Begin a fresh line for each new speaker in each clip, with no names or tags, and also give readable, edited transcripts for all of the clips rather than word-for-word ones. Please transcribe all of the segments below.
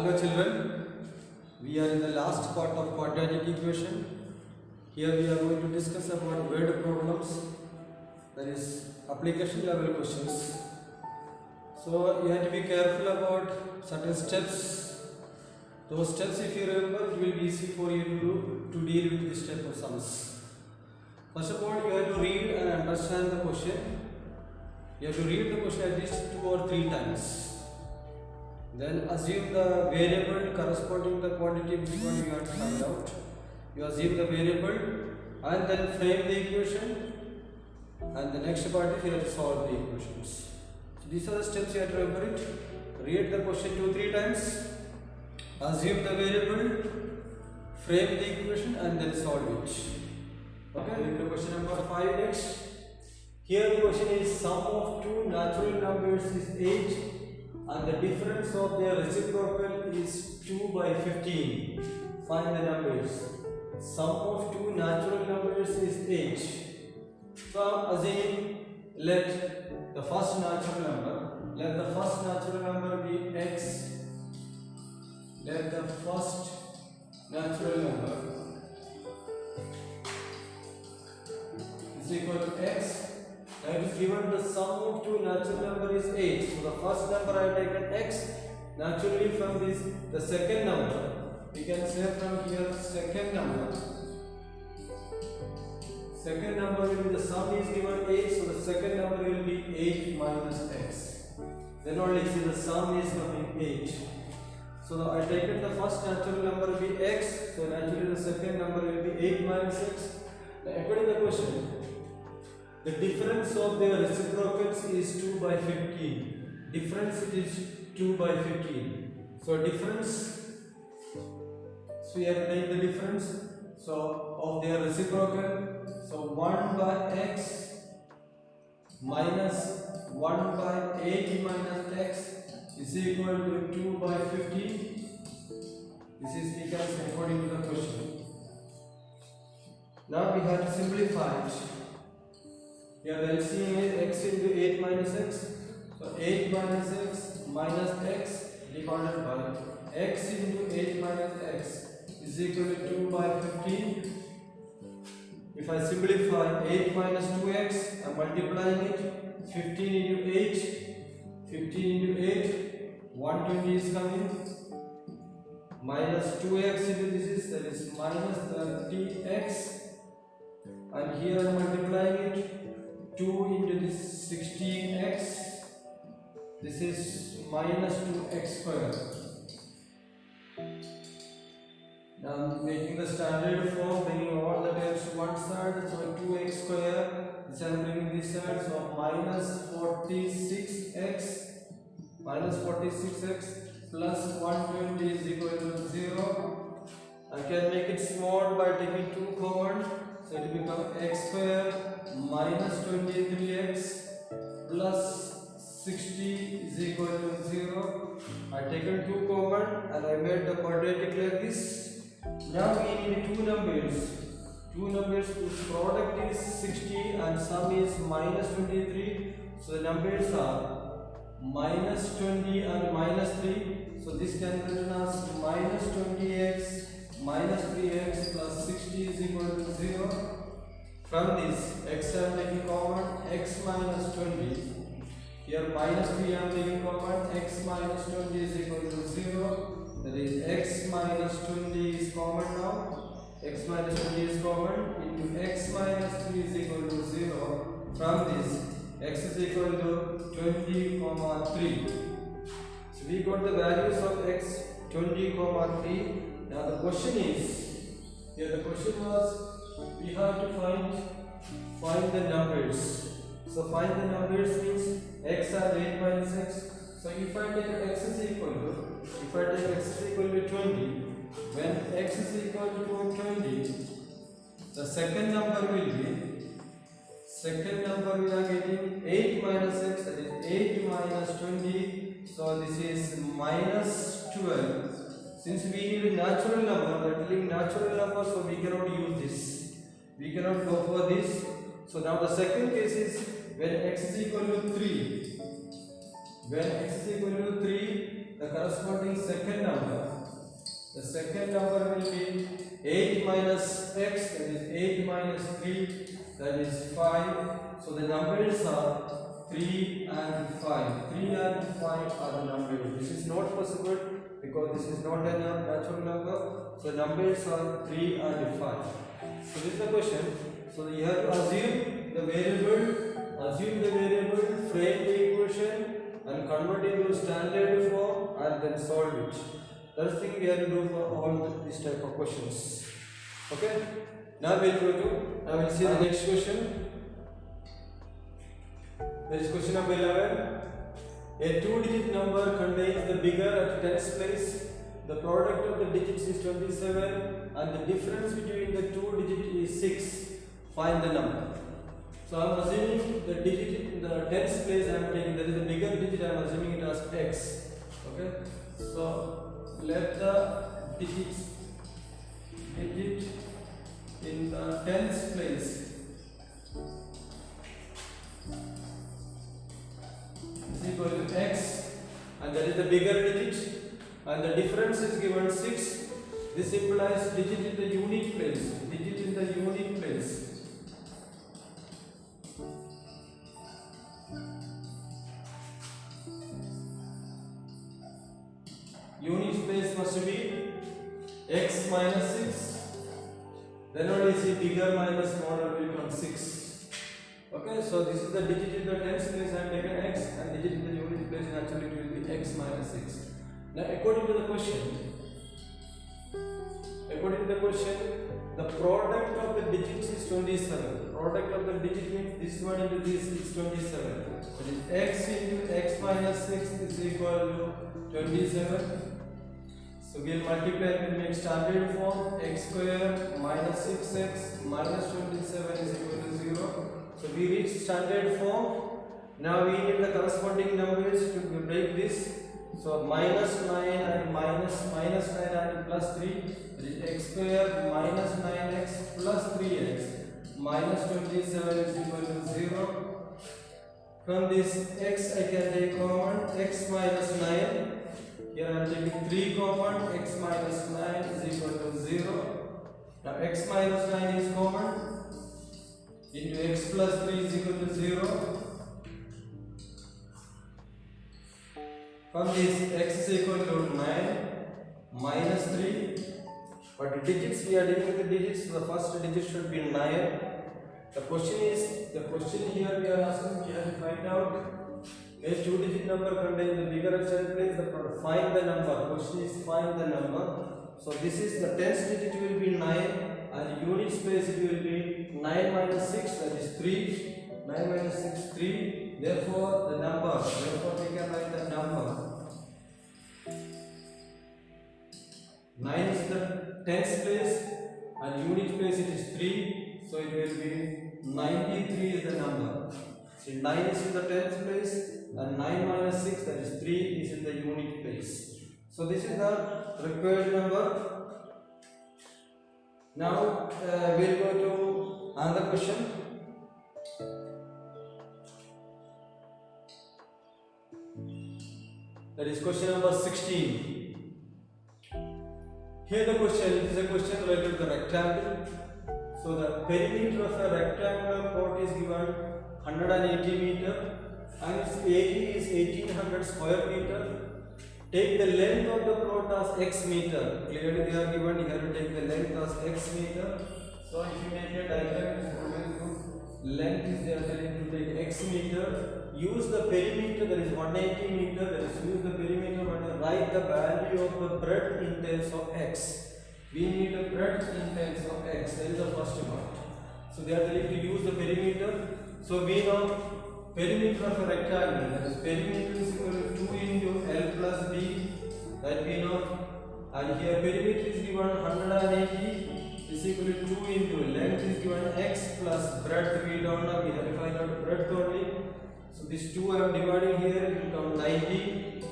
Hello children, we are in the last part of quadratic equation. Here we are going to discuss about word problems, that is application level questions. So you have to be careful about certain steps. Those steps, if you remember, it will be easy for you to deal with this type of sums. First of all, you have to read and understand the question. You have to read the question at least 2 or 3 times. Then assume the variable corresponding to the quantity which one you have to find out. You assume the variable and then frame the equation, and the next part is you have to solve the equations. So these are the steps you have to remember it. Read the question 2-3 times, assume the variable, frame the equation and then solve it. Okay, read the question number 5 next. Here the question is sum of two natural numbers is 8 and the difference of their reciprocal is 2 by 15. Find the numbers. Sum of two natural numbers is 8. So assuming let the first natural number be x. Let the first natural number is equal to x. Now it is given the sum of two natural number is 8. So the first number I have taken x. Naturally from this the second number, we can say from here second number will be the sum is given 8. So the second number will be 8 minus x. Then only see the sum is coming 8. So I taken the first natural number will be x. So naturally the second number will be 8 minus x. Now according to the question, the difference of their reciprocals is 2 by 15. Difference is 2 by 15. So difference, so we have to take the difference of their reciprocal. So 1 by x minus 1 by 8 minus x is equal to 2 by 15. This is because according to the question. Now we have to simplify it. Here the LCM is x into 8 minus x. So 8 minus x divided by x into 8 minus x is equal to 2 by 15. If I simplify 8 minus 2x, I am multiplying it. 15 into 8, 15 into 8, 120 is coming. Minus 2x into this is, that is minus 30x. And here I am multiplying it. 2 into this 16x, this is minus 2x squared. Now I'm making the standard form, bringing all the terms to one side, so 2x squared, this I am bringing this side, so minus 46x plus 120 is equal to 0. I can make it small by taking 2 common, so it will become x squared minus 23x plus 60 is equal to 0. I taken 2 common and I made the quadratic like this. Now we need two numbers whose product is 60 and sum is minus 23. So the numbers are minus 20 and minus 3. So this can be written as minus 20x minus 3x plus 60 is equal to 0. From this, x I am taking common, x minus 20. Here minus 3 I am taking common, x minus 20 is equal to 0. That is x minus 20 is common now. X minus 20 is common into x minus 3 is equal to 0. From this, x is equal to 20, 3. So we got the values of x 20, 3. Now the question is, here the question was, we have to find the numbers. So find the numbers means x are 8 minus x. So if I take x is equal to 20, when x is equal to 20, the second number will be, we are getting 8 minus x, that is 8 minus 20. So this is minus 12. Since we need a natural number, so we cannot use this. We cannot go for this. So now the second case is when x is equal to 3. When x is equal to 3, the corresponding second number. The second number will be 8 minus x, that is 8 minus 3, that is 5. So the numbers are 3 and 5. 3 and 5 are the numbers. This is not possible because this is not a natural number. So the numbers are 3 and 5. So this is the question. So you have to assume the variable, frame the equation and convert it into standard form and then solve it. That's the thing we have to do for all this type of questions. Okay. Now we will see the next question. There is question number 11. A two-digit number contains the bigger at tens place. The product of the digits is 27 and the difference between the two digits is 6. Find the number. So I am assuming the digit in the tens place I am taking, that is the bigger digit, I am assuming it as x. Okay. So let the digit in the tens place is equal to x, and that is the bigger digit, and the difference is given 6. This implies digit in the unit place. Digit in the unit place. Unit place must be x minus 6. Then only see bigger minus smaller will become 6. Okay, so this is the digit in the tens place I have taken x, and digit in the unit place naturally it will be x minus 6. Now according to the question, the product of the digits is 27. Product of the digit means this one into this is 27. That is x into x minus 6 is equal to 27. So we will multiply it to make standard form. X square minus 6x minus 27 is equal to 0. So we reach standard form. Now we need the corresponding numbers to break this. So minus 9 and minus 9 and plus 3, that is x square minus 9x plus 3x minus 27 is equal to 0. From this x I can take common, x minus 9. Here I am taking 3 common, x minus 9 is equal to 0. Now x minus 9 is common, into x plus 3 is equal to 0. From this x is equal to 9 minus 3. But the digits, we are dealing with the digits, so the first digit should be 9. The question here we are asking, we have to find out a two-digit number contains the bigger extent place. The find the number. Question is find the number. So this is the tens digit will be 9 and unit space it will be 9 minus 6, that is 3. 9 minus 6 3. Therefore the number. Therefore we can write the number. 9 is the tens place and unit place it is 3. So it will be 93 is the number. So 9 is in the tens place and 9 minus 6, that is 3, is in the unit place. So this is the required number. Now we will go to another question. That is question number 16. Here the question is a question related to the rectangle. So the perimeter of a rectangular plot is given 180 meter and its area is 1800 square meter. Take the length of the plot as x meter. Clearly they are given, you have to take the length as x meter. So if you make a diagram, it is always good. Length is they are telling to take x meter. Use the perimeter, that is 180 meter. That is use the perimeter and write the value of the breadth in terms of x. We need the breadth in terms of x. That is the first part. So they are telling to use the perimeter. So we know perimeter of a rectangle, that is perimeter is equal to 2 into L plus B, that we know, and here perimeter is given 180 is equal to 2 into length is given x plus breadth we don't know, we have to find out breadth only. So this 2 I am dividing here, it will come 90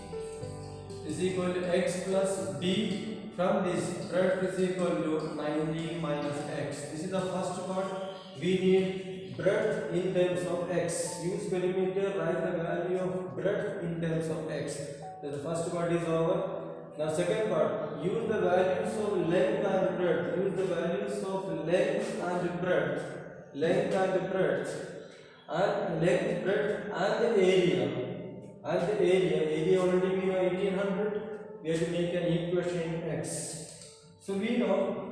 is equal to x plus b. From this breadth is equal to 90 minus x. This is the first part. We need breadth in terms of x. Use perimeter, write the value of breadth in terms of x. So the first part is over. Now second part, use the values of length and breadth. Use the values of length and breadth. Length and breadth. And length, breadth and the area. And the area already we know 1800. We have to make an equation in x. So we know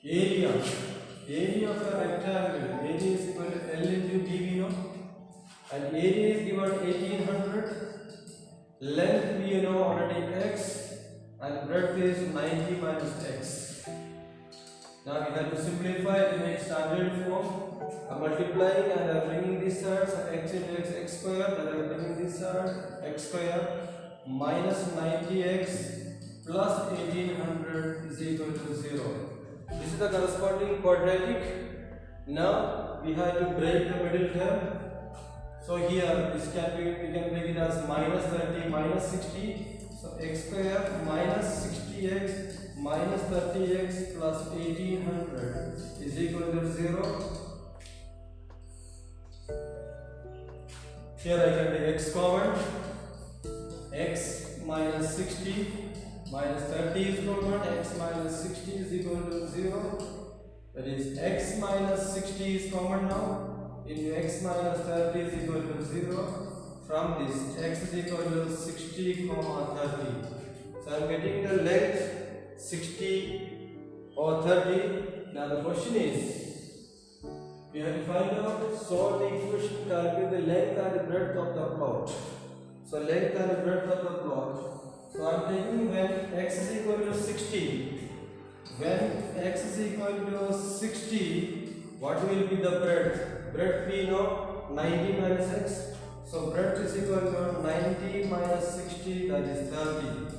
area of a rectangle, area is equal to L into D we know, and area is given 1800. Length we know already x, and breadth is 90 minus x. Now we have to simplify to make standard form. I'm multiplying and I'm bringing this side, so x into x square, then I'm bringing this side, x square minus 90x plus 1800 is equal to 0. This is the corresponding quadratic. Now we have to break the middle term. So here this can be, we can make it as minus 30 minus 60. So x square minus 60x minus 30x plus 1800 is equal to 0. Here I can take x common. X minus 60 minus 30 is common. X minus 60 is equal to 0. That is x minus 60 is common now. Into x minus 30 is equal to 0. From this, x is equal to 60 comma 30. So I am getting the length 60 or 30. Now the question is, we have to find out, solve the equation, calculate the length and the breadth of the plot. So length and the breadth of the plot. So I am taking when x is equal to 60. When x is equal to 60, what will be the breadth? Breadth we know 90 minus x. So breadth is equal to 90 minus 60, that is 30.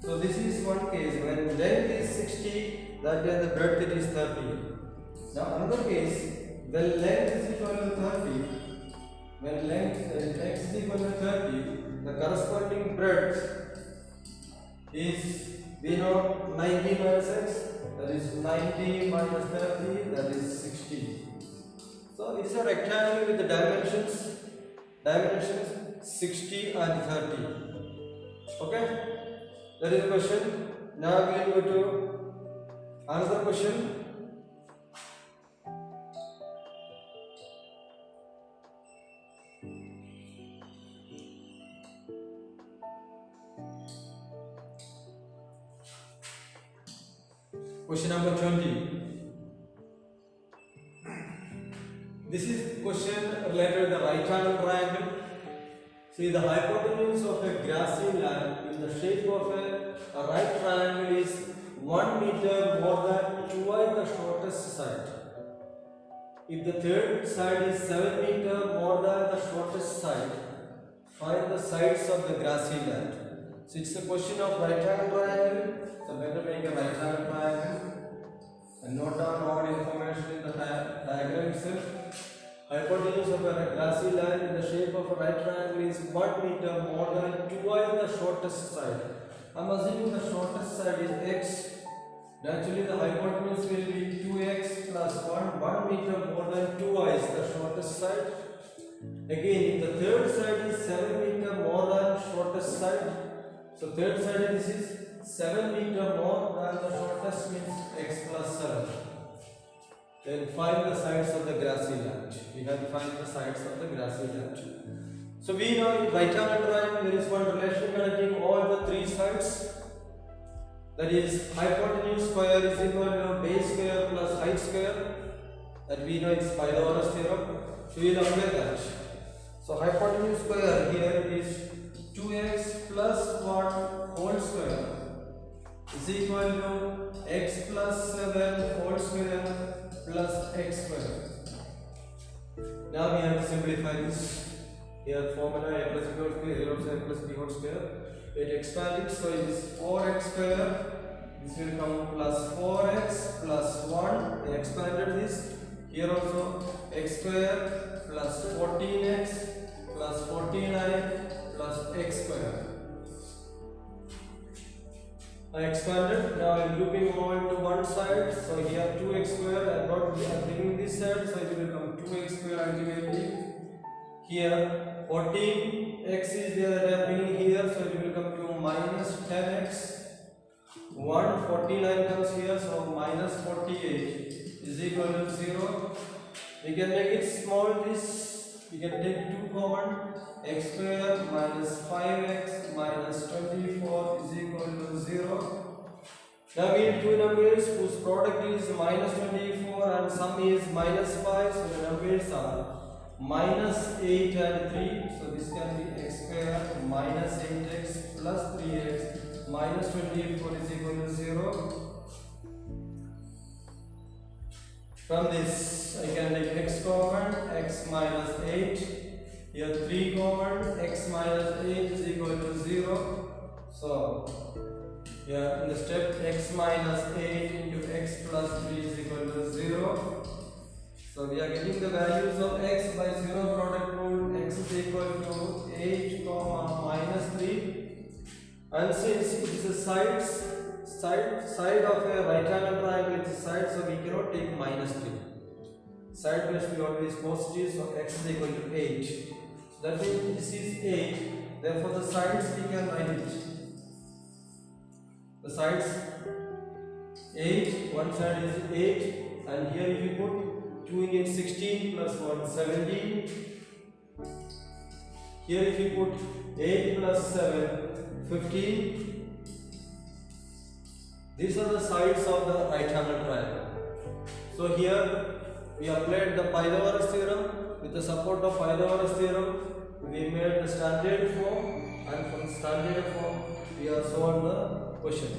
So this is one case. When length is 60, that means the breadth it is 30. Now another case, when length is equal to 30, when length x is equal to 30, the corresponding breadth is, we know 90 minus x, that is 90 minus 30, that is 60. So it is a rectangle with the dimensions 60 and 30. Okay, that is the question. Now we will go to another question. Question number 20. This is question related to the right angle triangle. See, the hypotenuse of a grassy land in the shape of a right triangle is 1 meter more than twice the shortest side. If the third side is 7 meter more than the shortest side, find the sides of the grassy land. So it's a question of right angle triangle. So better make a right angle triangle and note down all information in the diagram itself. Hypotenuse of a grassy land in the shape of a right triangle is 1 meter more than twice the shortest side. I am assuming the shortest side is x. Naturally the hypotenuse will be 2x plus 1 meter more than twice the shortest side. Again, if the third side is 7 meter more than shortest side, so third side this is 7 meter more than the shortest means x plus 7. Then find the sides of the grassy land. We have to find the sides of the grassy land. So we know in right angle triangle there is one relation connecting all the three sides. That is hypotenuse square is equal to base square plus height square. That we know it's Pythagoras theorem. So we will apply that. So hypotenuse square here it is 2x plus 1 whole square is equal to x plus 7 whole square plus x square. Now we have to simplify this. Here formula a plus b whole square, a also a plus b whole square. It expand it, so it is 4x square. This will come plus 4x plus 1. They expanded this. Here also x square plus 14x plus 49 plus x square. expanded. Now I'm looping over to one side. So here 2x square. I'm bringing this side, so it will become 2x square ultimately. Here 14x is there that I'm bringing here, so it will come to minus 10x. 149 comes here, so minus 48 is equal to 0. We can make it small. This we can take 2 common. X square minus 5x minus 24 is equal to 0. Now we need two numbers whose product is minus 24 and sum is minus 5. So the numbers are minus 8 and 3. So this can be x square minus 8x plus 3x minus 24 is equal to 0. From this I can take x common, x minus 8. Here 3 common, x minus 8 is equal to 0. So here in the step x minus 8 into x plus 3 is equal to 0. So we are getting the values of x by 0 product rule. X is equal to 8 comma minus 3. And since it is a side of a right angle triangle, it's a side, so we cannot take minus 3. Side must be always positive, so x is equal to 8. So that means this is 8. Therefore the sides we can write it. The sides 8, one side is 8, and here if you put 2 in 16 plus 1 17. Here if you put 8 plus 7 15. These are the sides of the right angle triangle. So here we applied the Pythagoras theorem. With the support of Pythagoras theorem, we made the standard form, and from standard form we have solved the question.